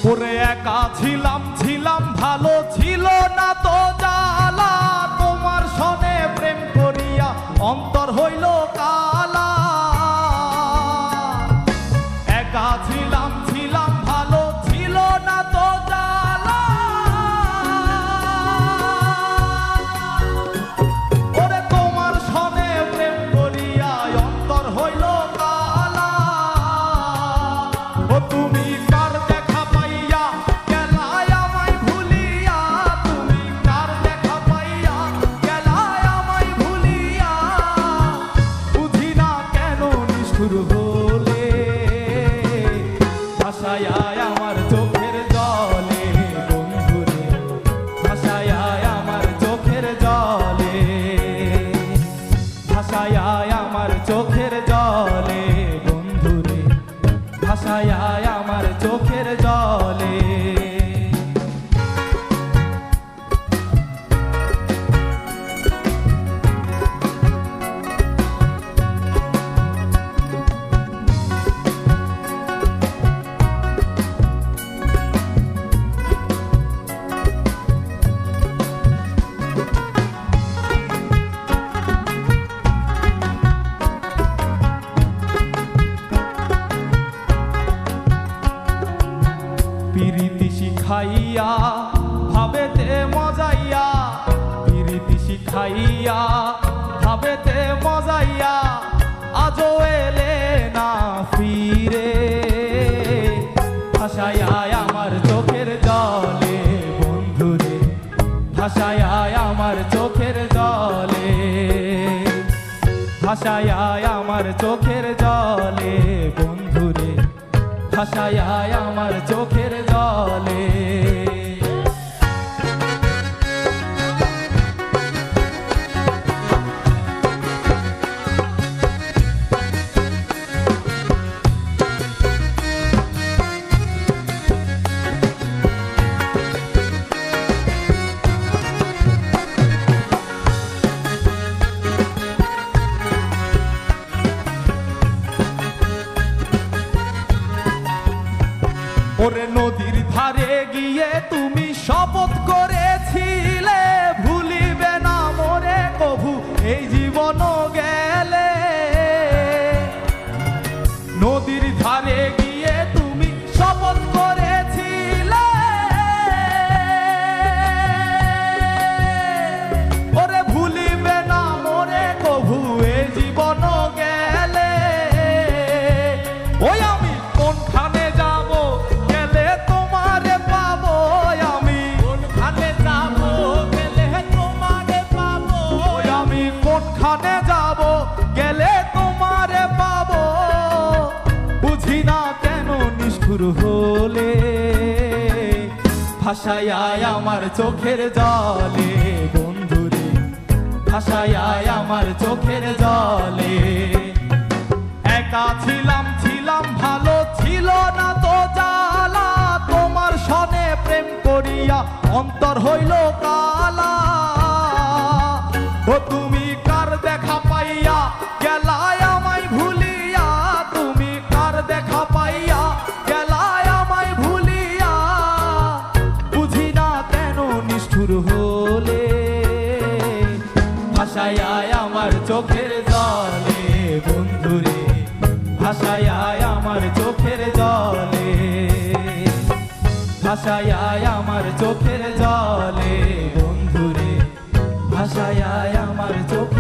ওরে একা ছিলাম ছিলাম ভালো ছিল না তো জ্বালা, তোমার সনে প্রেম করিয়া অন্তর হইল কালা। একা ছিলাম ছিলাম ভালো ছিল না তো জ্বালা, ওরে তোমার সনে প্রেম করিয়া অন্তর হইল কালা। ও তুমি কার দেখা পাইয়া গেলায় আমায় ভুলিয়া, তুমি কার দেখা পাইয়া গেলায় আমায় ভুলিয়া, বুঝি না কেন নিষ্ঠুর হলে ভাষায় আমার চোখের জলে বন্ধুরে, ভাষায় আমার চোখের জলে, ভাষায় আমার চোখের জলে বন্ধুরে, ভাষায় আমার চোখের জলে। পিরিতি শিখাইয়া ভাবেতে মজাইয়া, পিরিতি শিখাইয়া ভাবেতে মজাইয়া, আজও এলে না ফিরে, ভাষায় আমার চোখের জলে বন্ধুরে, ভাষায় আমার চোখের জলে, ভাষায় আমার চোখের জলে বন্ধুরে, ভাষায় আমার চোখের জলে। ওরে নদীর ধারে গিয়ে তুমি শপথ করেছিলে, ভুলিবে না মোরে কভু এই জীবন গেলে। নদীর ধারে গিয়ে তুমি শপথ করেছিলে, ওরে ভুলিবে না মোরে কভু এই জীবন গেলে। ওই আমি কোনখানে যাব গেলে তোমারে পাবো, আমি কোনখানে যাব গেলে তোমারে পাবো, ওই আমি কোনখানে যাব গেলে তোমারে পাবো, বুঝি না কেন নিষ্ঠুর হলে ভাষায় আমার চোখের জলে বন্ধুরে, ভাষায় আমার চোখের জলে। একা ছিলাম ছিলাম ভালো ছিল না তো জ্বালা, তোমার সনে প্রেম করিয়া অন্তর হইল কালা। ও তুমি কার দেখা পাইয়া গেলায় আমায় ভুলিয়া, তুমি কার দেখা পাইয়া গেলায় আমায় ভুলিয়া, বুঝি না কেন নিষ্ঠুর হলে ভাষায় আমার চোখের জলে বন্ধুরে, ভাষায় আমার চোখের জলে, ভাষায় আমার চোখের জলে বন্ধুরে, ভাষায় আমার চোখের